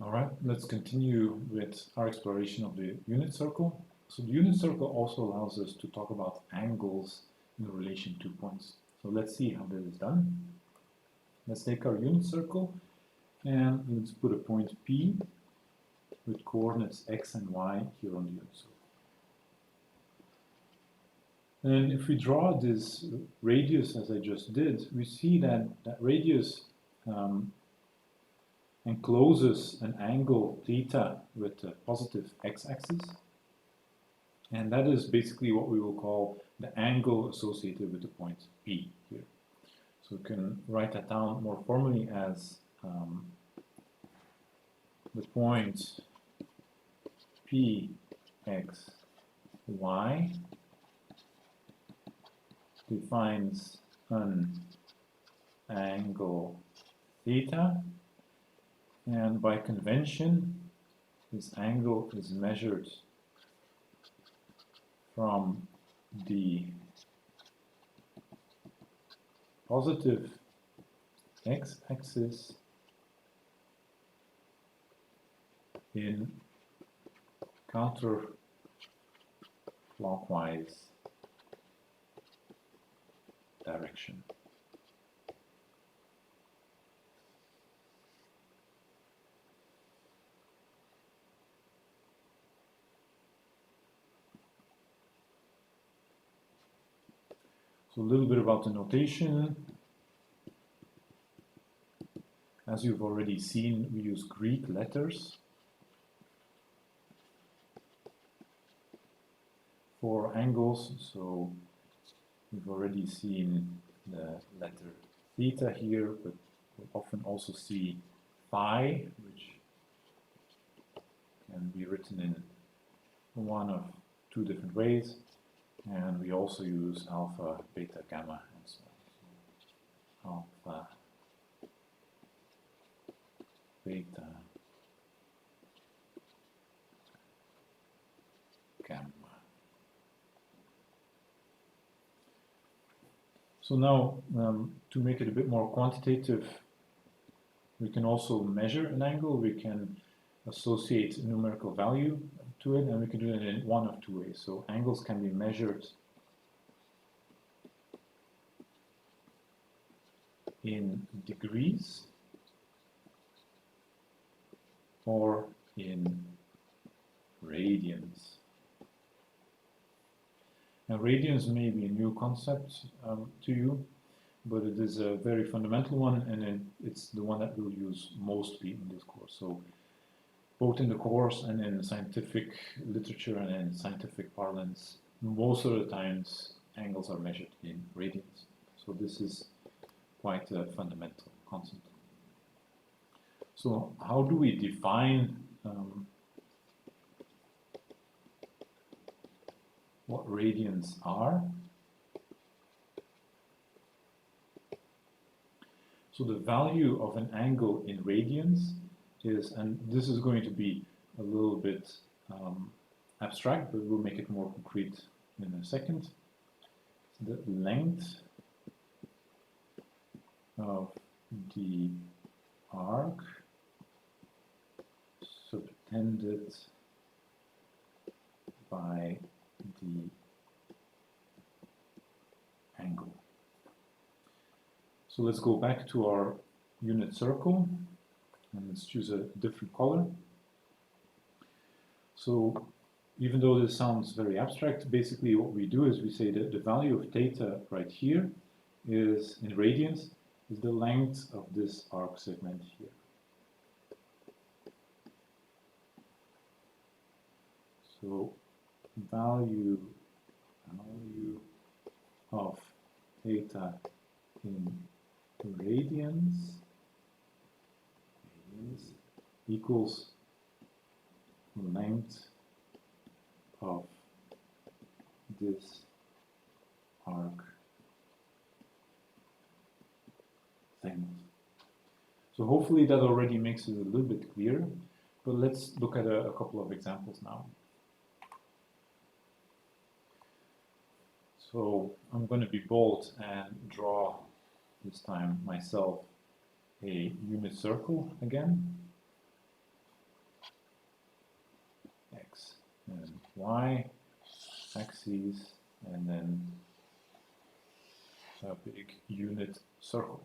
All right, let's continue with our exploration of the unit circle. So the unit circle also allows us to talk about angles in relation to points. So let's see how this is done. Let's take our unit circle and let's put a point P with coordinates x and y here on the unit circle. And if we draw this radius as I just did, we see that that radius encloses an angle theta with a positive x-axis. And that is basically what we will call the angle associated with the point P here. So we can write that down more formally as the point PXY defines an angle theta, and by convention this angle is measured from the positive x-axis in counterclockwise direction. So a little bit about the notation. As you've already seen, we use Greek letters for angles. So we've already seen the letter theta here, but we'll often also see phi, which can be written in one of two different ways. And we also use alpha, beta, gamma, and so on. So alpha, beta, gamma. So now, to make it a bit more quantitative, we can also measure an angle. We can associate a numerical value to it, and we can do it in one of two ways. So angles can be measured in degrees or in radians. And radians may be a new concept to you, but it is a very fundamental one, and it's the one that we'll use mostly in this course. So both in the course and in scientific literature and in scientific parlance, most of the times angles are measured in radians. So this is quite a fundamental concept. So how do we define what radians are? So the value of an angle in radians is, and this is going to be a little bit abstract, but we'll make it more concrete in a second. The length of the arc subtended by the angle. So let's go back to our unit circle. And let's choose a different color. So even though this sounds very abstract, basically what we do is we say that the value of theta right here is, in radians, is the length of this arc segment here. So value of theta in radians equals length of this arc segment. So hopefully that already makes it a little bit clearer, but let's look at a couple of examples now. So I'm going to be bold and draw this time myself a unit circle again. and y axes, and then a big unit circle.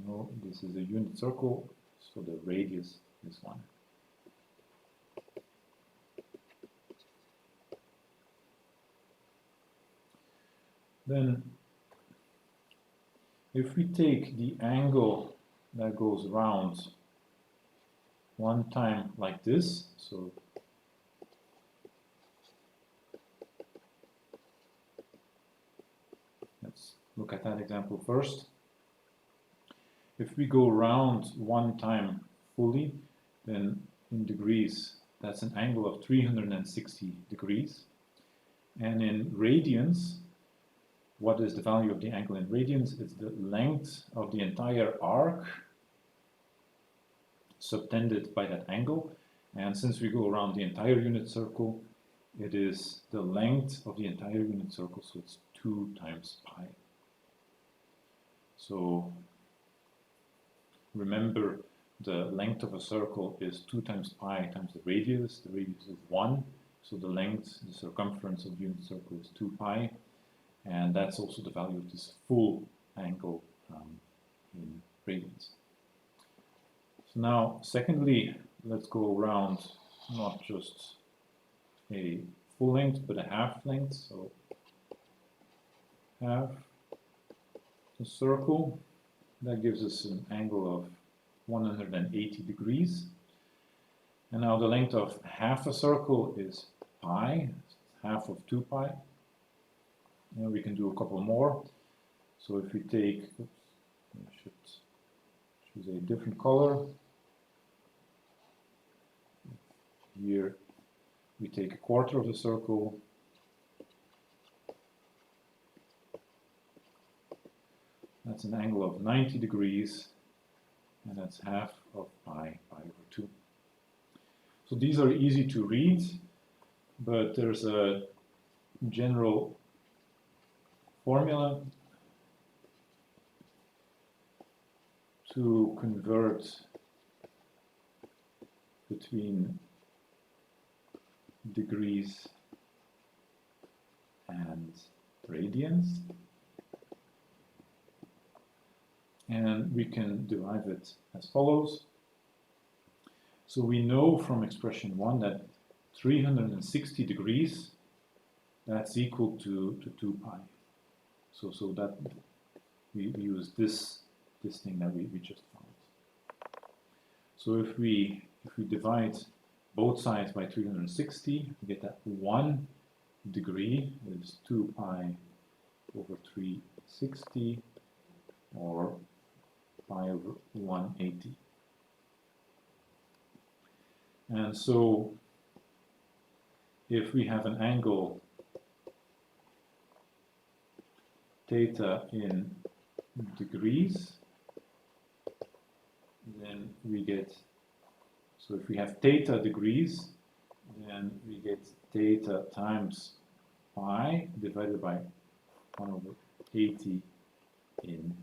No, this is a unit circle, so the radius is 1. Then, if we take the angle that goes around one time like this, so let's look at that example first. If we go around one time fully, then in degrees, that's an angle of 360 degrees. And in radians, what is the value of the angle in radians? It's the length of the entire arc subtended by that angle. And since we go around the entire unit circle, it is the length of the entire unit circle, so it's 2 times pi. So remember, the length of a circle is 2 times pi times the radius. The radius is 1, so the length, the circumference of the unit circle is 2 pi, and that's also the value of this full angle in radians. So now, secondly, let's go around not just a full length, but a half length. So half the circle, that gives us an angle of 180 degrees. And now the length of half a circle is pi, half of 2 pi. And we can do a couple more. So if we take, oops, I should choose a different color. Here we take a quarter of the circle. That's an angle of 90 degrees, and that's half of pi over 2. So these are easy to read, but there's a general formula to convert between degrees and radians. And we can derive it as follows. So we know from expression 1 that 360 degrees, that's equal to 2 pi. So that we use this thing that we just found. So if we divide both sides by 360, we get that 1 degree is 2 pi over 360, or pi over 180. And so if we have an angle theta in degrees, then we get, so if we have theta degrees, then we get theta times pi divided by 1 over 80 in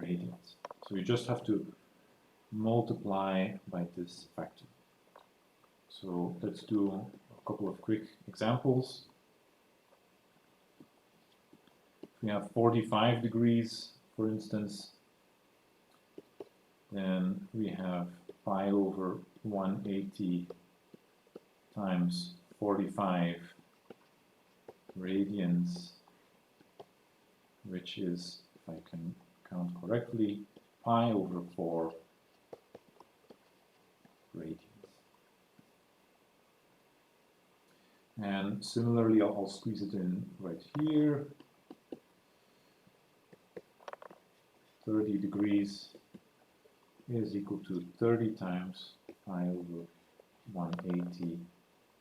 radians. So you just have to multiply by this factor. So let's do a couple of quick examples. If we have 45 degrees, for instance, then we have pi over 180 times 45 radians, which is, if I can count correctly, pi over 4 radians. And similarly, I'll squeeze it in right here. 30 degrees is equal to 30 times pi over 180,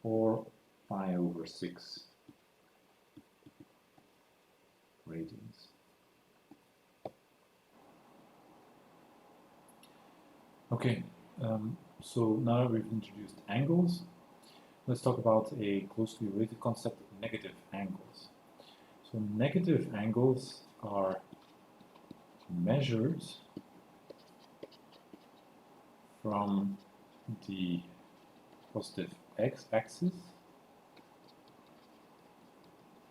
or pi over 6 radians. Okay, so now that we've introduced angles, let's talk about a closely related concept, negative angles. So negative angles are measured from the positive x-axis,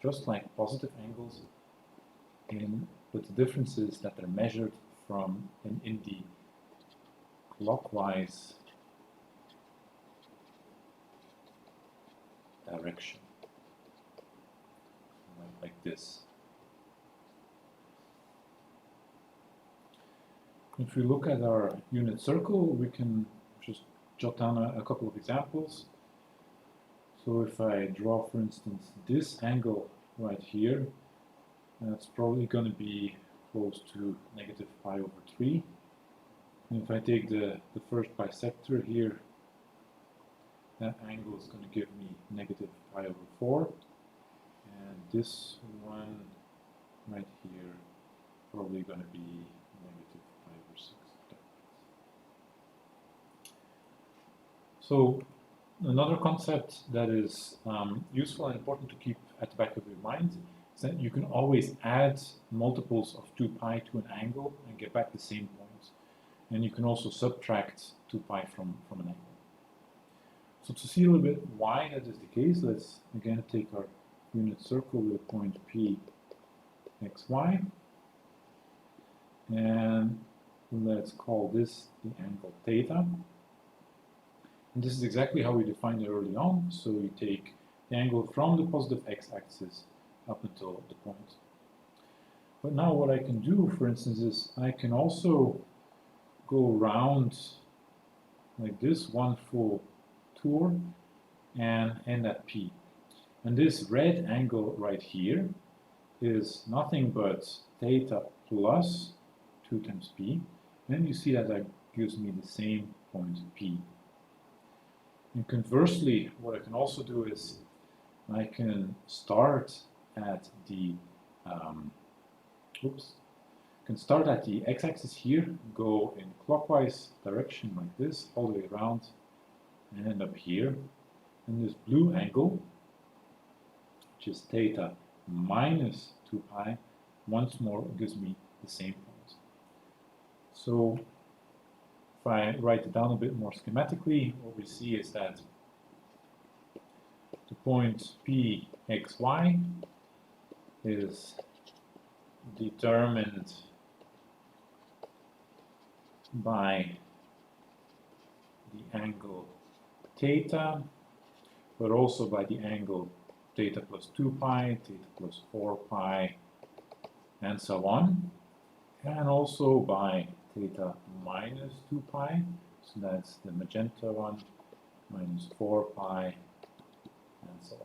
just like positive angles, but the difference is that they're measured from in the clockwise direction, like this. If we look at our unit circle, we can just jot down a couple of examples. So if I draw, for instance, this angle right here, that's probably going to be close to negative pi over 3. And if I take the first bisector here, that angle is going to give me negative pi over 4. And this one right here, probably going to be negative pi over 6. So another concept that is useful and important to keep at the back of your mind is that you can always add multiples of 2 pi to an angle and get back the same point. And you can also subtract 2 pi from an angle. So to see a little bit why that is the case, let's again take our unit circle with a point P, x, y. And let's call this the angle theta. And this is exactly how we defined it early on. So you take the angle from the positive x-axis up until the point. But now what I can do, for instance, is I can also go around like this, one full tour, and end at P. And this red angle right here is nothing but theta plus 2 times P. And you see that gives me the same point P. And conversely, what I can also do is I can start at the x-axis here, go in clockwise direction like this, all the way around, and end up here. And this blue angle, which is theta minus 2 pi, once more gives me the same point. So if I write it down a bit more schematically, what we see is that the point P, x, y is determined by the angle theta, but also by the angle theta plus 2 pi, theta plus 4 pi, and so on, and also by theta minus 2 pi, so that's the magenta one, minus 4 pi, and so on.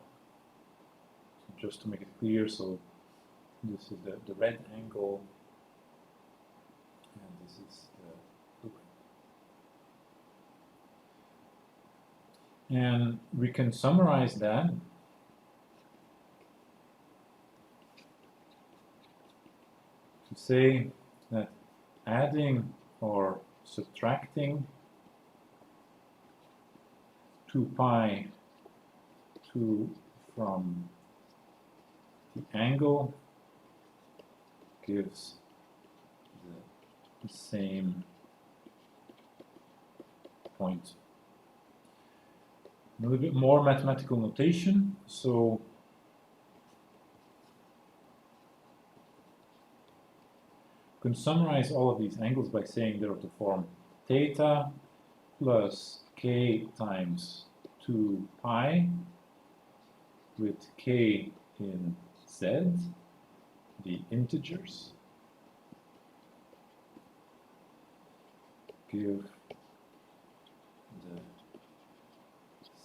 So just to make it clear, so this is the red angle, and this is the blue. And we can summarize that to say that adding or subtracting 2 pi from the angle gives the same point. A little bit more mathematical notation. So you can summarize all of these angles by saying they're of the form theta plus k times 2 pi with k in z, the integers, give the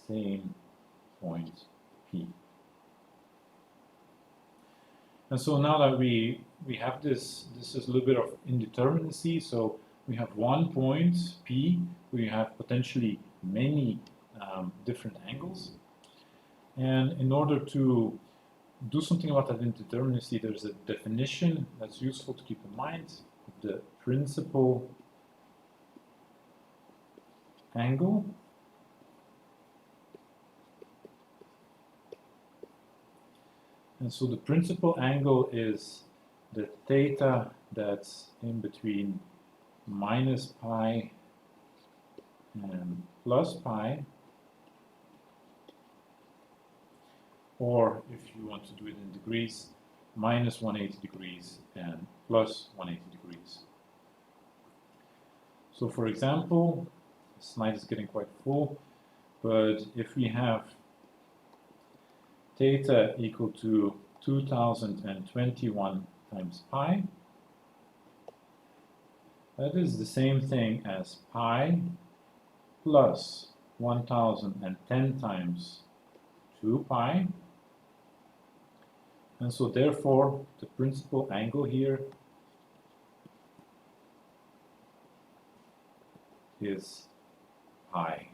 same point P. And so now that we have this is a little bit of indeterminacy. So we have one point P, we have potentially many different angles. And in order to do something about that indeterminacy, there's a definition that's useful to keep in mind, the principal angle. And so the principal angle is the theta that's in between minus pi and plus pi, or if you want to do it in degrees, minus 180 degrees and plus 180 degrees. So for example, the slide is getting quite full, but if we have theta equal to 2021 times pi, that is the same thing as pi plus 1010 times 2 pi. And so therefore, the principal angle here is pi.